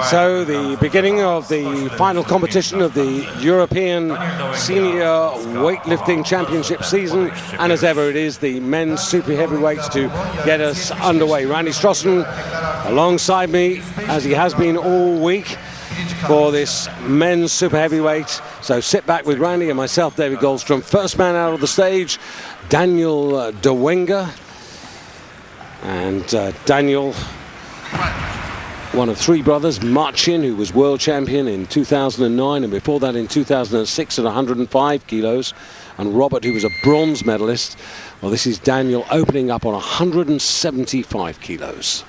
So the beginning of the final competition of the European Senior Weightlifting Championship season, and as ever it is the men's super heavyweights to get us underway. Randy Strossen alongside me, as he has been all week, for this men's super heavyweight. So sit back with Randy and myself, David Goldstrom. First man out of the stage, Daniel Dawenga. And Daniel, one of three brothers, Marcin, who was world champion in 2009 and before that in 2006 at 105 kilos, and Robert, who was a bronze medalist. Well, this is Daniel opening up on 175 kilos.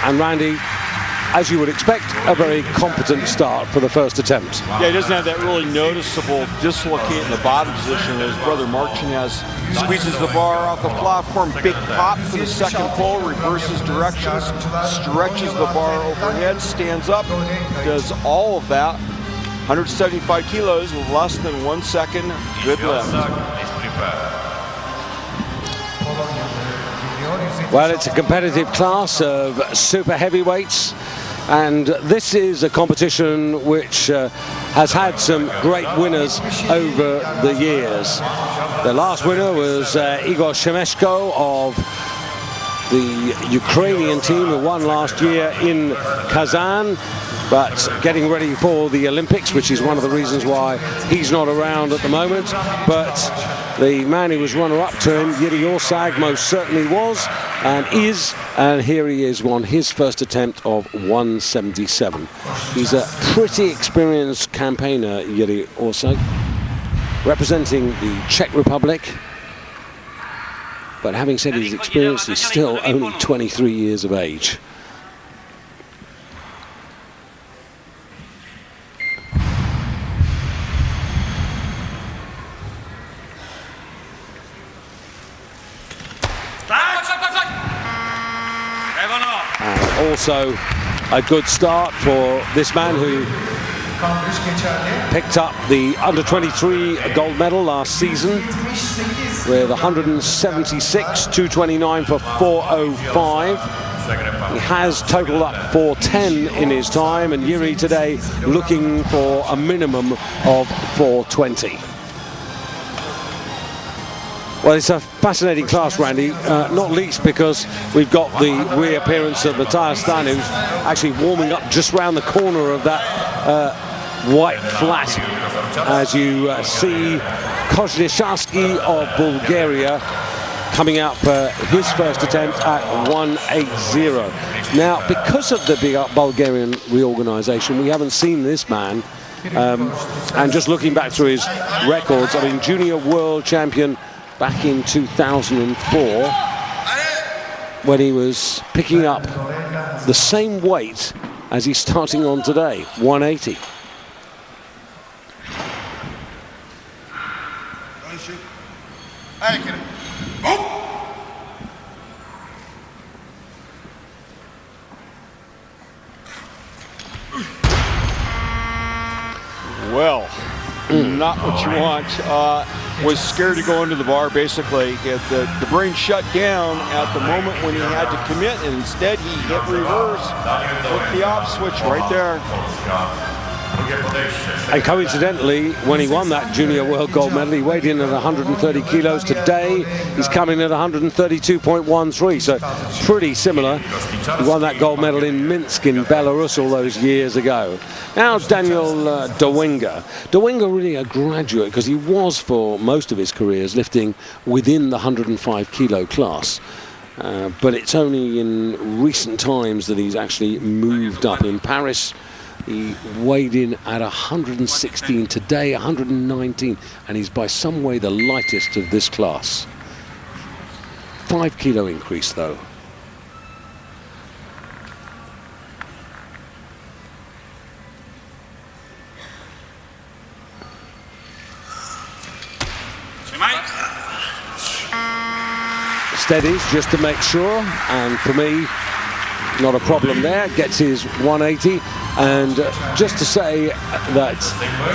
And Randy, as you would expect, a very competent start for the first attempt. Yeah, he doesn't have that really noticeable dislocate in the bottom position that his brother Marcin has. Squeezes the bar off the platform, big pop for the second pull, reverses directions, stretches the bar overhead, stands up, does all of that. 175 kilos with less than 1 second, good lift. Well, it's a competitive class of super heavyweights, and this is a competition which has had some great winners over the years. The last winner was Igor Shemeshko of the Ukrainian team, who won last year in Kazan, but getting ready for the Olympics, which is one of the reasons why he's not around at the moment. But the man who was runner-up to him, Yuri Orsag, most certainly was and is, and here he is on his first attempt of 177. He's a pretty experienced campaigner, Yuri Orsag, representing the Czech Republic. But having said his experience, he's still only 23 years of age. And also a good start for this man who picked up the under-23 gold medal last season with 176, 229 for 405. He has totaled up 410 in his time, and Yuri today looking for a minimum of 420. Well, it's a fascinating class, Randy, not least because we've got the reappearance of Mattias Steiner, who's actually warming up just round the corner of that white flat, as you see Kozhnysharsky of Bulgaria coming out for his first attempt at 180. Now, because of the Bulgarian reorganization, we haven't seen this man, and just looking back through his records, I mean, junior world champion back in 2004, when he was picking up the same weight as he's starting on today, 180. Well, not what you want. Was scared to go into the bar, basically. The brain shut down at the moment when he had to commit, and instead he hit reverse, flipped the off switch right there. And coincidentally, when he won that junior world gold medal, he weighed in at 130 kilos. Today, he's coming at 132.13, so pretty similar. He won that gold medal in Minsk in Belarus all those years ago. Now, Daniel Dawenga. Dawenga really a graduate, because he was, for most of his careers, lifting within the 105 kilo class. But it's only in recent times that he's actually moved up. In Paris, he weighed in at 116, today 119, and he's by some way the lightest of this class. 5 kilo increase though. Steadies just to make sure, and for me, not a problem there, gets his 180, and just to say that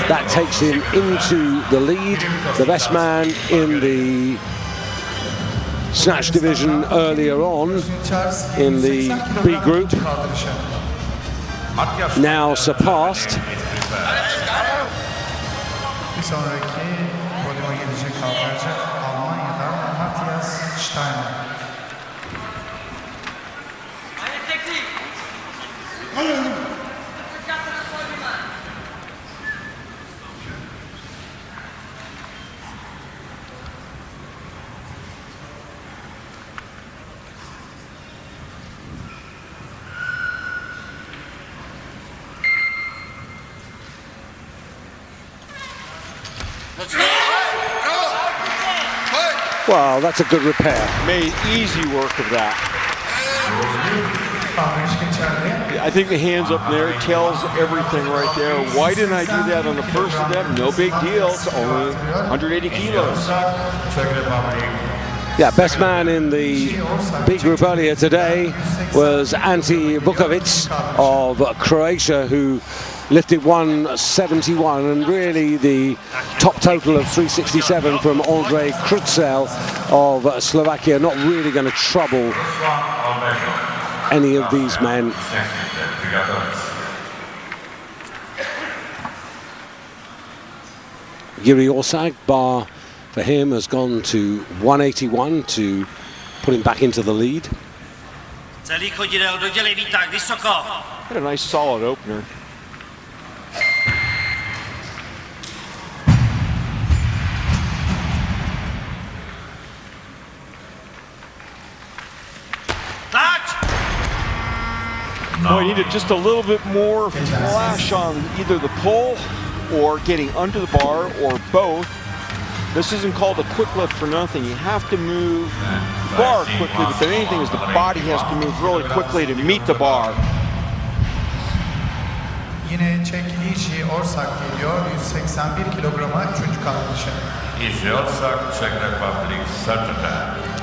that takes him into the lead, the best man in the snatch division earlier on in the B group, now surpassed. Bir sonraki podyuma gelecek kalkacak Almanya'dan Mattias Steiner. Wow, that's a good repair. Made easy work of that. I think the hands up there tells everything right there. Why didn't I do that on the first of them? No big deal. It's only 180 kilos. Yeah, best man in the B group earlier today was Ante Vukovic of Croatia, who lifted 171, and really the top total of 367 from Andrej Krutzel of Slovakia not really going to trouble any of these men. Yuri Orsag, bar for him has gone to 181 to put him back into the lead. Had a nice solid opener. Oh, he needed just a little bit more flash on either the pull or getting under the bar or both. This isn't called a quick lift for nothing. You have to move the bar quickly, but the main thing is the body has to move really quickly to meet the bar. Yine çekilişi Orsak geliyor. 181 kilograma 3. kalkışı. Easy Orsak, Czech Republic, Saturday.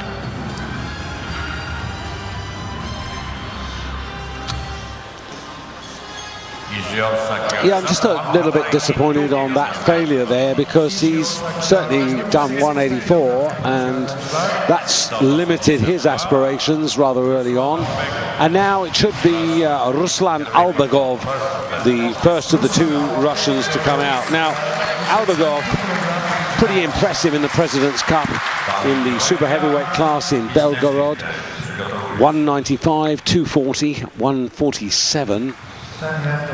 Yeah, I'm just a little bit disappointed on that failure there, because he's certainly done 184 and that's limited his aspirations rather early on. And now it should be Ruslan Albagov, the first of the two Russians to come out. Now, Albagov, pretty impressive in the President's Cup in the super heavyweight class in Belgorod. 195, 240, 147.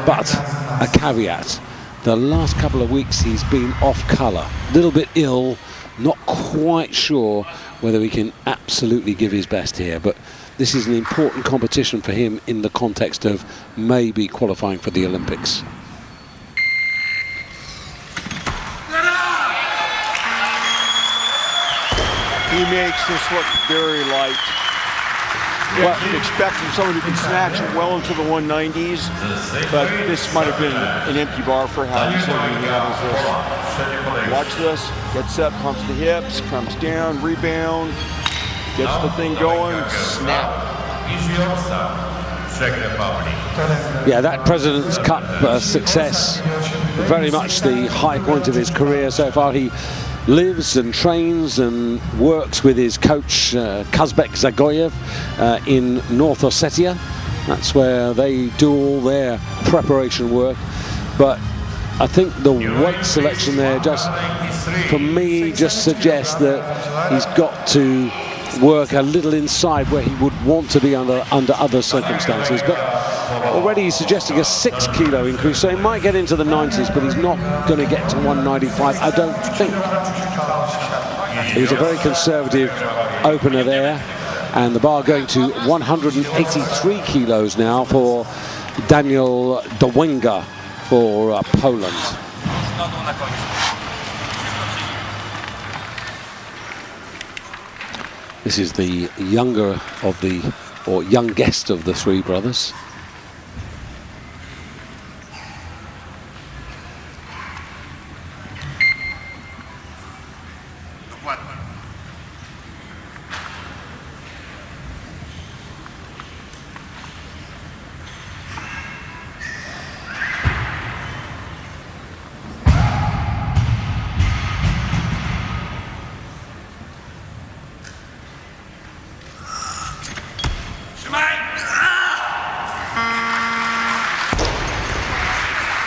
But a caveat, the last couple of weeks he's been off colour, a little bit ill, not quite sure whether he can absolutely give his best here, but this is an important competition for him in the context of maybe qualifying for the Olympics. He makes this look very light. Well, you'd expect from someone who can snatch well into the 190s, but this might have been an empty bar for how he's looking at this. Watch this, gets set, pumps the hips, comes down, rebound, gets the thing going, snap. Yeah, that President's Cup success, very much the high point of his career so far. He lives and trains and works with his coach Kazbek Zagoyev in North Ossetia. That's where they do all their preparation work. But I think the weight selection there just, for me, just suggests that he's got to work a little inside where he would want to be under other circumstances. But already he's suggesting a 6 kilo increase, so he might get into the 90s, but he's not going to get to 195, I don't think. It was a very conservative opener there, and the bar going to 183 kilos now for Daniel Dowenga for Poland. This is the younger of the, or youngest of the three brothers.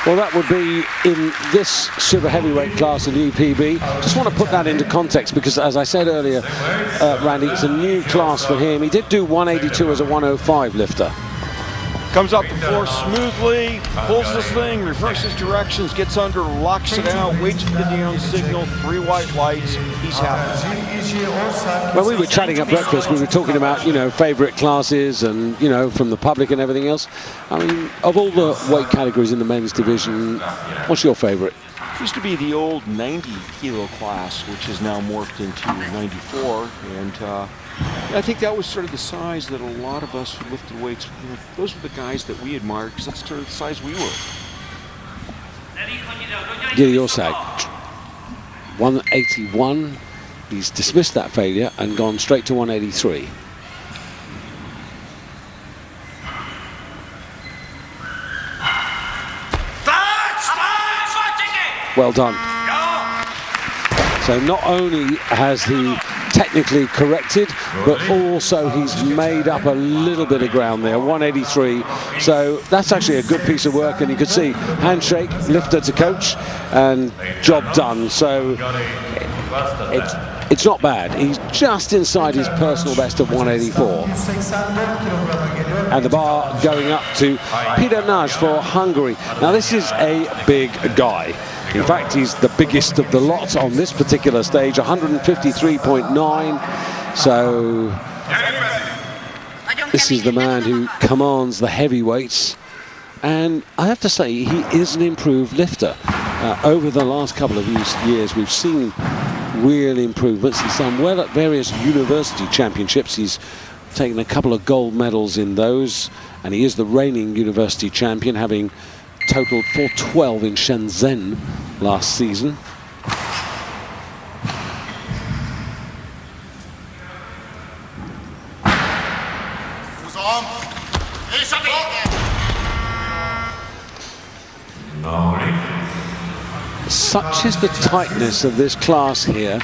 Well, that would be in this super heavyweight class of UPB. Just want to put that into context because, as I said earlier, Randy, it's a new class for him. He did do 182 as a 105 lifter. Comes off the floor smoothly, pulls this thing, reverses directions, gets under, locks it out, waits for the neon signal, 3 white lights, he's happy. When we were chatting at breakfast, we were talking about, you know, favorite classes and, you know, from the public and everything else. I mean, of all the weight categories in the men's division, what's your favorite? Used to be the old 90 kilo class, which is now morphed into 94, and I think that was sort of the size that a lot of us who lifted weights, you know, those were the guys that we admired because that's sort of the size we were. Giri Orsak, 181. He's dismissed that failure and gone straight to 183. Well done. So not only has he technically corrected, but also he's made up a little bit of ground there, 183. So that's actually a good piece of work, and you could see handshake, lifter to coach, and job done. So it's not bad. He's just inside his personal best of 184. And the bar going up to Peter Nash for Hungary. Now this is a big guy. In fact, he's the biggest of the lot on this particular stage, 153.9. So this is the man who commands the heavyweights. And I have to say, he is an improved lifter. Over the last couple of years, we've seen real improvements. He's done well at various university championships. He's taken a couple of gold medals in those. And he is the reigning university champion, having totaled 412 in Shenzhen last season. Such is the tightness of this class here.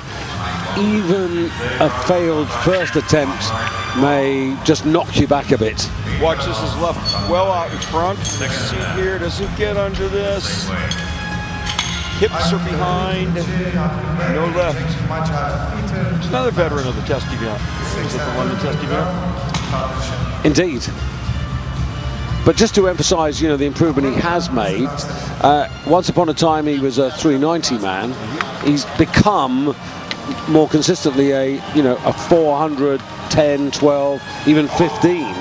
Even a failed first attempt may just knock you back a bit. Watch, this is left well out in front. See here, doesn't get under this. Hips are behind, no left. It's another veteran of the test event. Is it the London test event? Indeed. But just to emphasize, you know, the improvement he has made. Once upon a time, he was a 390 man. He's become more consistently a 400, 10, 12, even 15.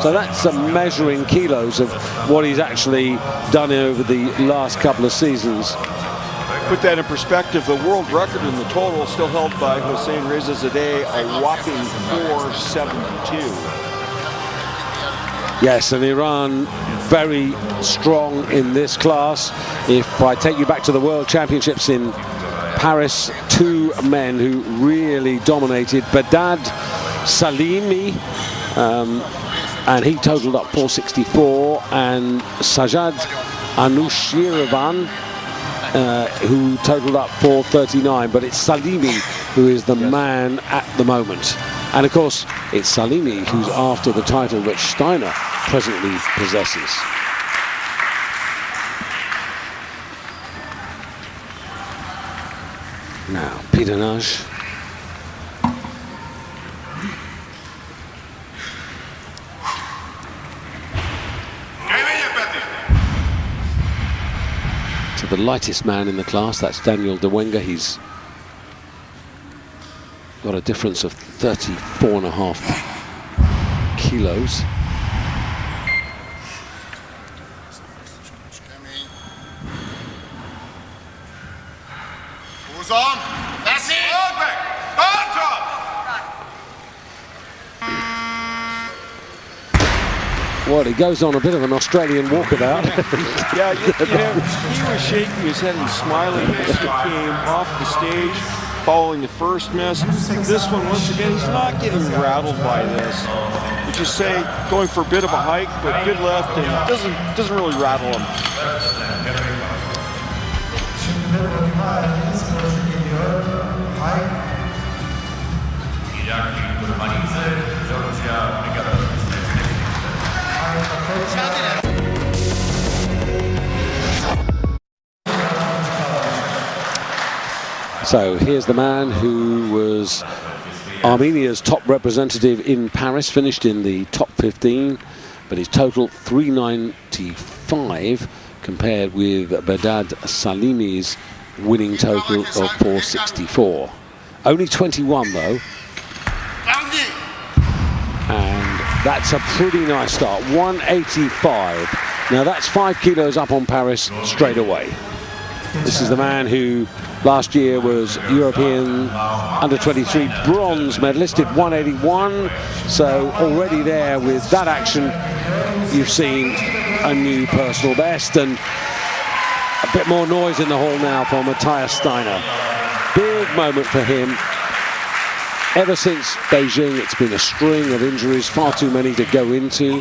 So that's a measuring kilos of what he's actually done over the last couple of seasons. Put that in perspective, the world record in the total is still held by Hossein Reza Zadeh, a whopping 472. Yes, and Iran very strong in this class. If I take you back to the World Championships in Paris, 2 men who really dominated. Badad Salimi, and he totaled up 464, and Sajad Anushiravan, who totaled up 439, but it's Salimi who is the man at the moment. And of course, it's Salimi who's after the title which Steiner presently possesses. Now, Peter Nash. To the lightest man in the class, that's Daniel Dewenga. He's got a difference of 34.5 kilos. Who's on? That's it! Well, he goes on a bit of an Australian walkabout. Yeah, he was shaking his head and smiling as he came off the stage following the first miss. This one, once again, he's not getting rattled by this. Which is say, going for a bit of a hike, but good left, and doesn't really rattle him. So here's the man who was Armenia's top representative in Paris, finished in the top 15, but his total 395 compared with Bedad Salimi's winning total of 464. Only 21 though, and that's a pretty nice start. 185. Now that's 5 kilos up on Paris straight away. This is the man who last year was European under-23 bronze medalist at 181. So already there with that action, you've seen a new personal best, and a bit more noise in the hall now for Mattias Steiner. Big moment for him. Ever since Beijing, it's been a string of injuries, far too many to go into,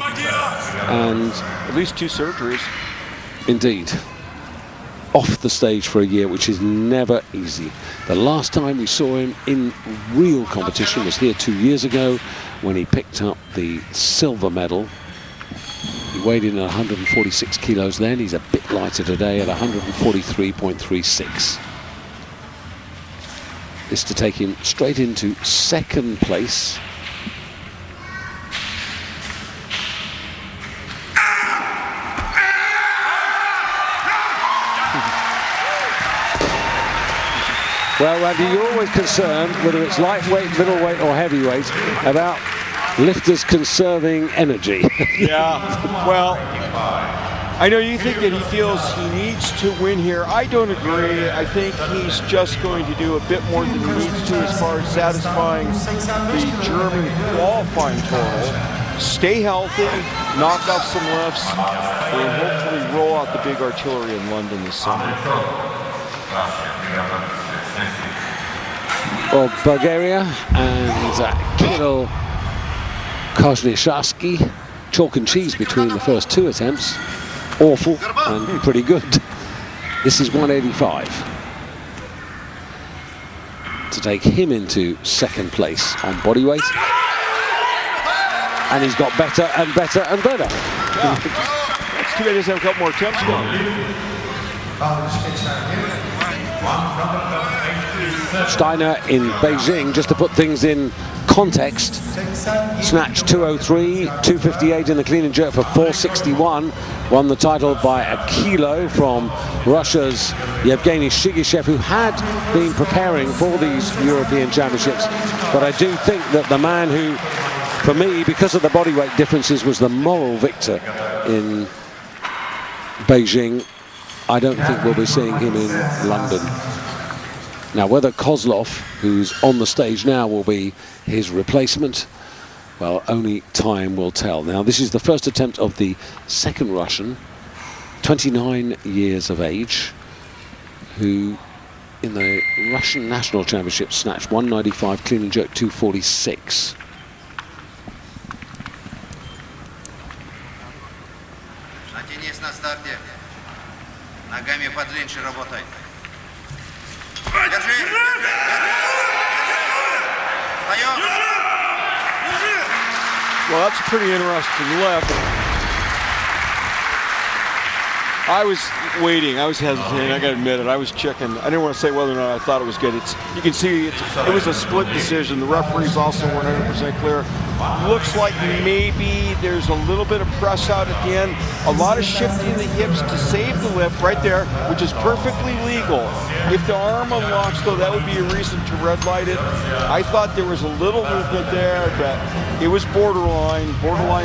and at least 2 surgeries. Indeed. Off the stage for a year, which is never easy. The last time we saw him in real competition was here 2 years ago when he picked up the silver medal. He weighed in at 146 kilos then. He's a bit lighter today at 143.36. This to take him straight into second place. Well, Randy, you're always concerned, whether it's lightweight, middleweight or heavyweight, about lifters conserving energy. Yeah, well, I know you think that he feels he needs to win here. I don't agree. I think he's just going to do a bit more than he needs to as far as satisfying the German qualifying total. Stay healthy, knock off some lifts, and hopefully roll out the big artillery in London this summer. Well, Bulgaria and Kirill Koznisharsky, chalk and cheese between the first 2 attempts. Awful and pretty good. This is 185. To take him into second place on bodyweight. And he's got better and better and better. Yeah. It's too bad he doesn't have a couple more attempts going. Steiner in Beijing, just to put things in context, snatched 203, 258 in the clean and jerk for 461, won the title by a kilo from Russia's Yevgeny Shigishev, who had been preparing for these European Championships. But I do think that the man who, for me, because of the bodyweight differences, was the moral victor in Beijing. I don't think we'll be seeing him in London. Now, whether Kozlov, who's on the stage now, will be his replacement, well, only time will tell. Now, this is the first attempt of the second Russian, 29 years of age, who in the Russian National Championship snatched 195, clean and jerk 246. Натянись на старте. Ногами подлиннее работай. Держи! Встаем! Well, that's a pretty interesting left. I was waiting. I was hesitating. I got to admit it. I was checking. I didn't want to say whether or not I thought it was good. You can see it was a split decision. The referee's also 100% clear. Looks like maybe there's a little bit of press out at the end. A lot of shifting the hips to save the lift right there, which is perfectly legal. If the arm unlocks, though, that would be a reason to red light it. I thought there was a little movement there, but it was borderline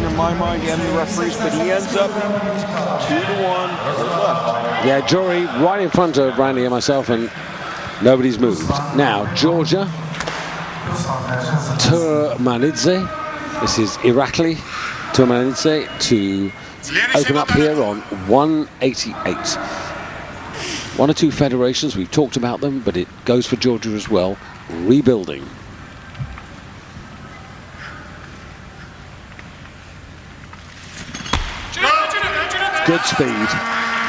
in my mind and the referees, but he ends up 2-1 left. Yeah, jury right in front of Randy and myself, and nobody's moved. Now, Georgia, Turmanidze. This is Irakli Turmanidze to open up here on 188. 1 or 2 federations, we've talked about them, but it goes for Georgia as well, rebuilding. Good speed,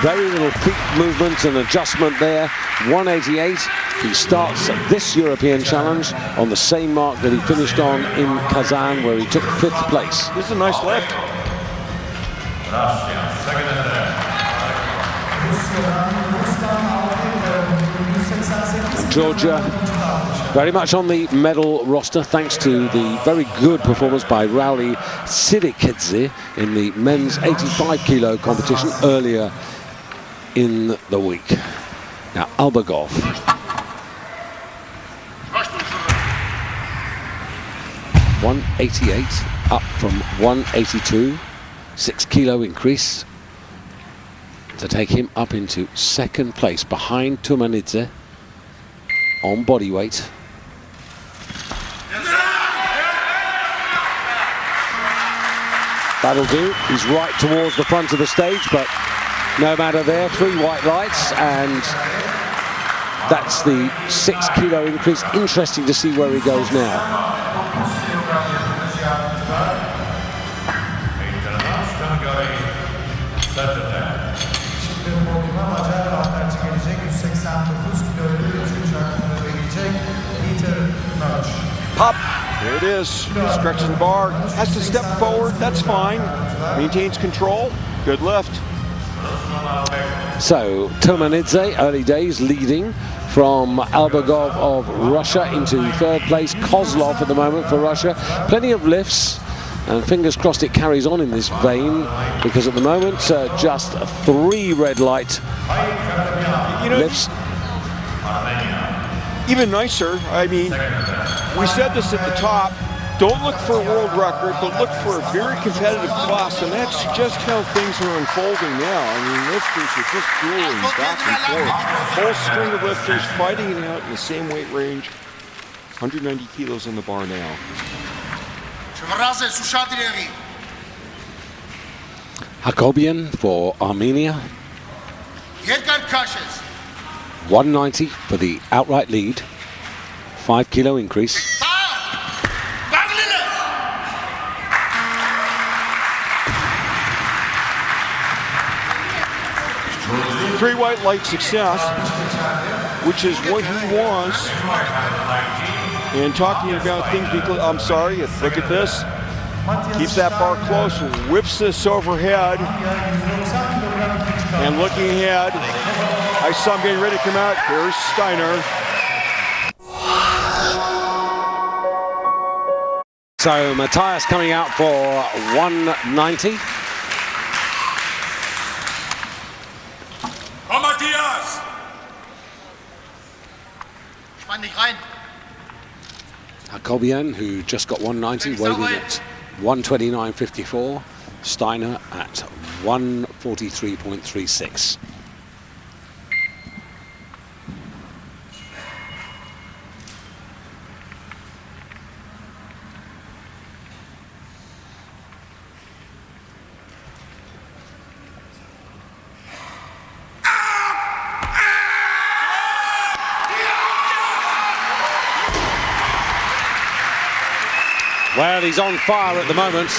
very little feet movement and adjustment there. 188. He starts this European Challenge on the same mark that he finished on in Kazan, where he took 5th place. This is a nice lift. And Georgia very much on the medal roster thanks to the very good performance by Rauli Sirikidze in the men's 85 kilo competition earlier in the week. Now Albagov. $188 up from 182, 6 kilo increase to take him up into second place behind Tumanidze on body weight. That'll do. He's right towards the front of the stage, but no matter there, 3 white lights, and that's the 6 kilo increase. Interesting to see where he goes now. Pop, there it is, stretches the bar, has to step forward, that's fine, maintains control, good lift. So Tumanidze, early days, leading from Albagov of Russia into third place. Kozlov at the moment for Russia. Plenty of lifts, and fingers crossed it carries on in this vein, because at the moment just 3 red light lifts. Even nicer, I mean, we said this at the top, don't look for a world record, but look for a very competitive class, and that's just how things are unfolding now. I mean, lifters are just dueling back and forth. Whole string of lifters fighting it out in the same weight range. 190 kilos on the bar now. Hakobian for Armenia. 190 for the outright lead. 5 kilo increase. Three white light success, which is what he wants. And talking about things, I'm sorry, look at this. Keeps that bar close, whips this overhead. And looking ahead, I saw him getting ready to come out. Here's Steiner. So Mattias coming out for 190. Hakobian, who just got 190, weighted at 129.54. Steiner at 143.36. Well, he's on fire at the moment.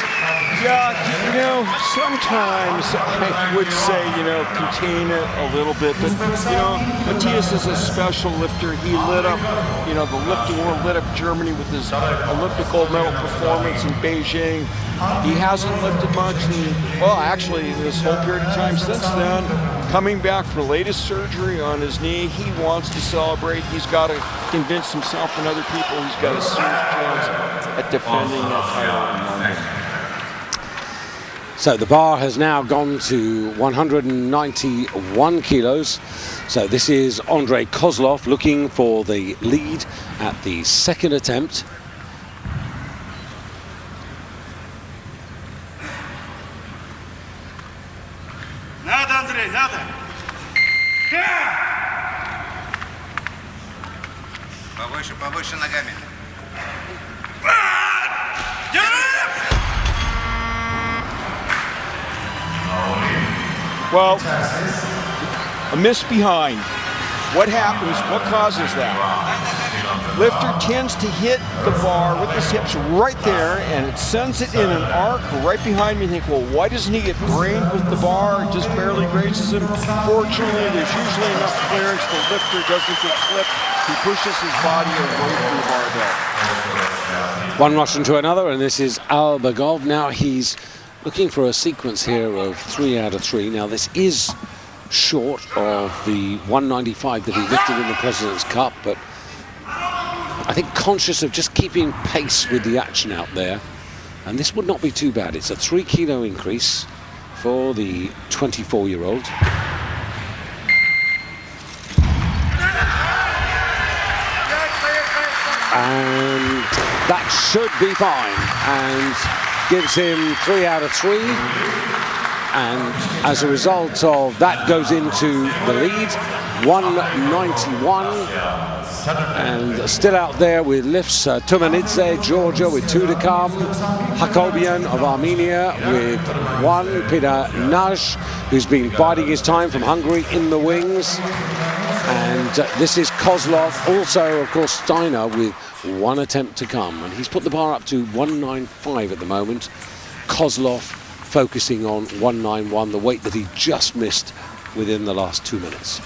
Yeah, you know, sometimes I would say, you know, contain it a little bit, but, you know, Mattias is a special lifter. He lit up, you know, the lifting world lit up Germany with his Olympic gold medal performance in Beijing. He hasn't lifted much, and, well, actually, this whole period of time since then, coming back from the latest surgery on his knee, he wants to celebrate. He's got to convince himself and other people he's got a serious chance at defending that title in London. So the bar has now gone to 191 kilos. So this is Andrei Kozlov looking for the lead at the second attempt. Надо, Андрей, надо! Повыше, повыше ногами. Well, a miss behind. What happens? What causes that? Lifter tends to hit the bar with his hips right there, and it sends it in an arc right behind me. You think, well, why doesn't he get brained with the bar? It just barely grazes him. Fortunately, there's usually enough clearance. The lifter doesn't get clipped. He pushes his body away from the barbell. One Russian to another, and this is Albagov. Now he's looking for a sequence here of 3 out of 3. Now this is short of the 195 that he lifted in the President's Cup, but I think conscious of just keeping pace with the action out there. And this would not be too bad. It's a 3 kilo increase for the 24-year-old. And that should be fine, and gives him 3 out of 3. And as a result of that, goes into the lead, 191. And still out there with lifts, Tumanidze, Georgia, with 2 to come. Hakobian of Armenia with 1. Peter Nash, who's been biding his time from Hungary, in the wings. And this is Kozlov, also, of course, Steiner, with 1 attempt to come. And he's put the bar up to 195 at the moment. Kozlov focusing on 191, the weight that he just missed within the last 2 minutes.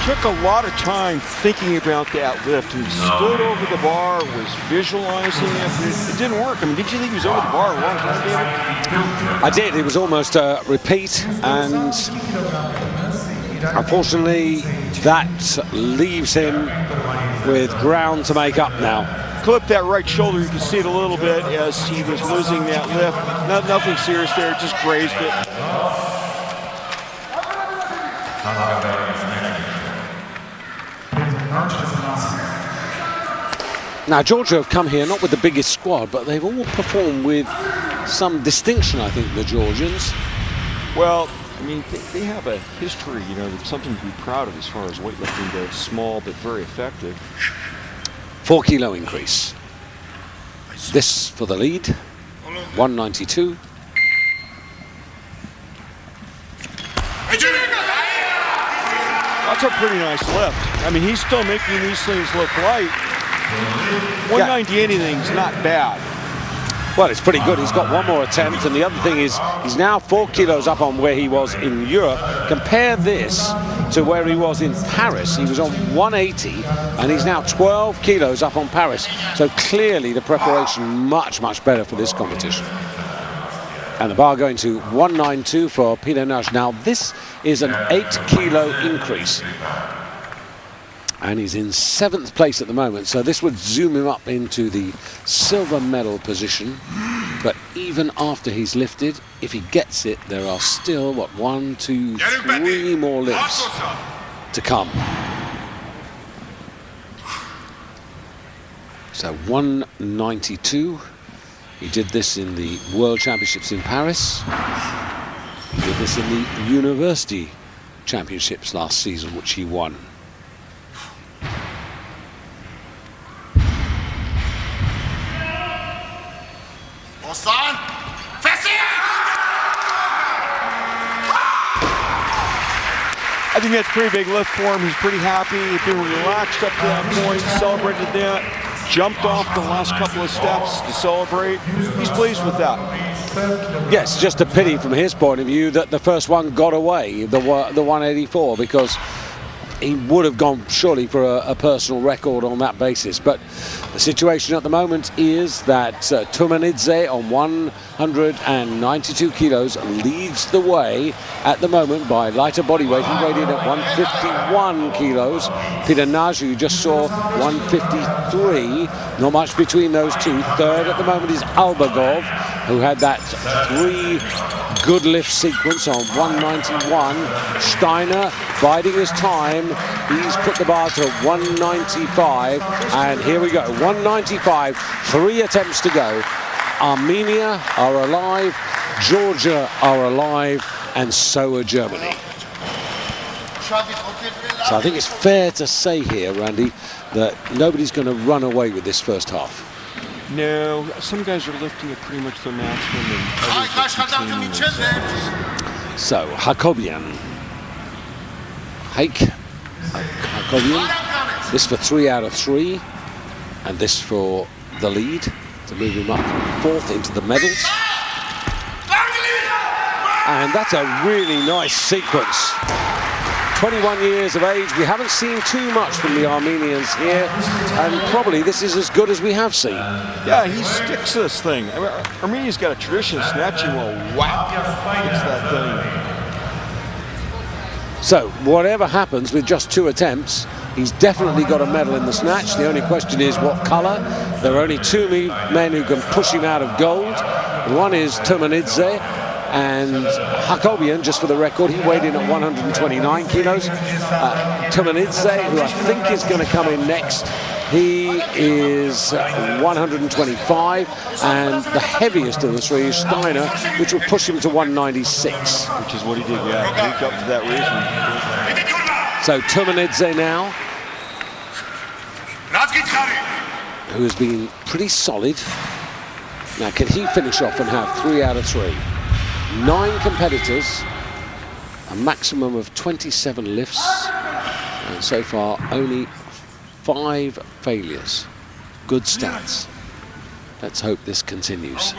Took a lot of time thinking about that lift. He stood over the bar, was visualizing it, but it didn't work. I mean, did you think he was over the bar a long time, David? I did. It was almost a repeat, and unfortunately that leaves him with ground to make up now. Clipped that right shoulder. You can see it a little bit as he was losing that lift. Nothing serious there, just grazed it. Now, Georgia have come here not with the biggest squad, but they've all performed with some distinction, I think, the Georgians. Well, I mean, they have a history, you know, that's something to be proud of as far as weightlifting goes. Small, but very effective. 4 kilo increase. This for the lead, 192. That's a pretty nice lift. I mean, he's still making these things look light. 190 anything's not bad. Well, it's pretty good. He's got 1 more attempt, and the other thing is he's now 4 kilos up on where he was in Europe. Compare this to where he was in Paris. He was on 180, and he's now 12 kilos up on Paris. So clearly the preparation much, much better for this competition. And the bar going to 192 for Peter Nash. Now, this is an 8 kilo increase. And he's in 7th place at the moment, so this would zoom him up into the silver medal position. But even after he's lifted, if he gets it, there are still, what, 1, 2, 3 more lifts to come. So 192. He did this in the World Championships in Paris. He did this in the University Championships last season, which he won. I think that's a pretty big lift for him. He's pretty happy. He's been relaxed up to that point, celebrated that, jumped off the last couple of steps to celebrate. He's pleased with that. Yes, just a pity from his point of view that the first one got away, the 184, because he would have gone surely for a personal record on that basis. But the situation at the moment is that Tumanidze on 192 kilos leads the way at the moment by lighter body weight. He weighed in at 151 kilos. Peter Nash, who you just saw, 153. Not much between those two. Third at the moment is Albagov, who had that 3 good lift sequence on 191. Steiner biding his time. He's put the bar to 195, and here we go, 195, 3 attempts to go. Armenia are alive, Georgia are alive, and so are Germany. So I think it's fair to say here, Randy, that nobody's going to run away with this first half. No, some guys are lifting at pretty much their maximum, and others are containing themselves. So, Hakobian, Hake, Hakobian. This for 3 out of 3. And this for the lead to move him up from 4th into the medals. And that's a really nice sequence. 21 years of age. We haven't seen too much from the Armenians here, and probably this is as good as we have seen. Yeah, he sticks this thing. I mean, Armenia's got a tradition of snatching. Well, whack, it's that thing. So whatever happens with just 2 attempts, he's definitely got a medal in the snatch. The only question is what color. There are only 2 men who can push him out of gold. One is Turmanidze, and Hakobian, just for the record, he weighed in at 129 kilos. Turmanidze, who I think is going to come in next, he is 125, and the heaviest of the 3 is Steiner, which will push him to 196. Which is what he did, yeah. He up for that reason. So Turmanidze now, who has been pretty solid. Now, can he finish off and have 3 out of 3? 9 competitors, a maximum of 27 lifts, and so far only 5 failures. Good stats. Let's hope this continues.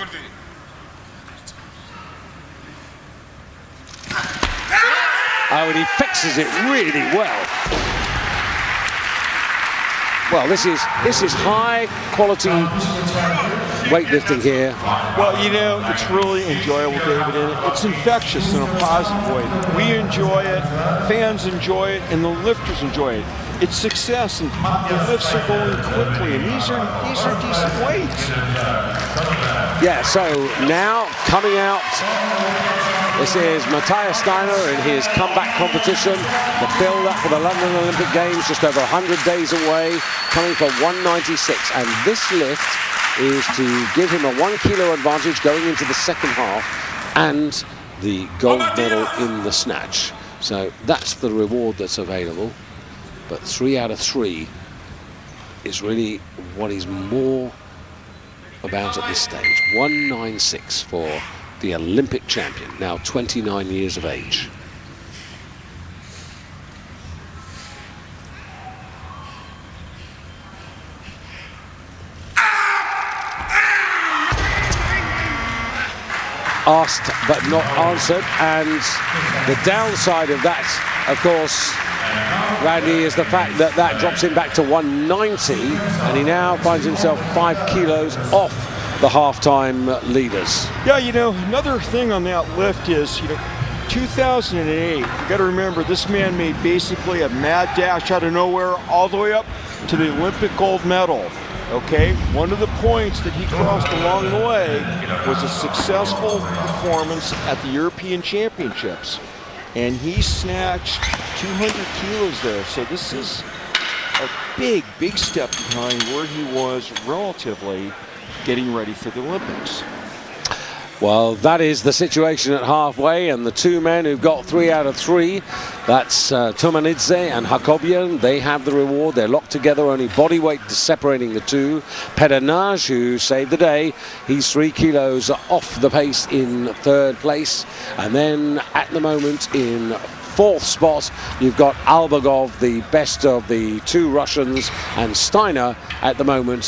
Oh, and he fixes it really well. Well, this is high quality weightlifting here. Well, you know, it's really enjoyable, David, and it's infectious in a positive way. We enjoy it, fans enjoy it, and the lifters enjoy it. It's success, and the lifts are going quickly, and these are decent weights. Yeah, so now coming out, this is Mattias Steiner in his comeback competition, the build-up for the London Olympic Games, just over 100 days away, coming for 196, and this lift is to give him a 1 kilo advantage going into the second half and the gold medal in the snatch. So that's the reward that's available. But 3 out of 3 is really what he's more about at this stage. 196 for the Olympic champion, now 29 years of age. Asked but not answered, and the downside of that, of course, Randy, is the fact that that drops him back to 190, and he now finds himself 5 kilos off the halftime leaders. Yeah, you know, another thing on that lift is, you know, 2008, you got to remember, this man made basically a mad dash out of nowhere all the way up to the Olympic gold medal. Okay, one of the points that he crossed along the way was a successful performance at the European Championships, and he snatched 200 kilos there. So this is a big, big step behind where he was relatively getting ready for the Olympics. Well, that is the situation at halfway, and the 2 men who've got 3 out of 3, that's Turmanidze and Hakobian. They have the reward. They're locked together, only body weight separating the 2. Nash, who saved the day, he's 3 kilos off the pace in 3rd place. And then at the moment in 4th spot, you've got Albagov, the best of the 2 Russians, and Steiner at the moment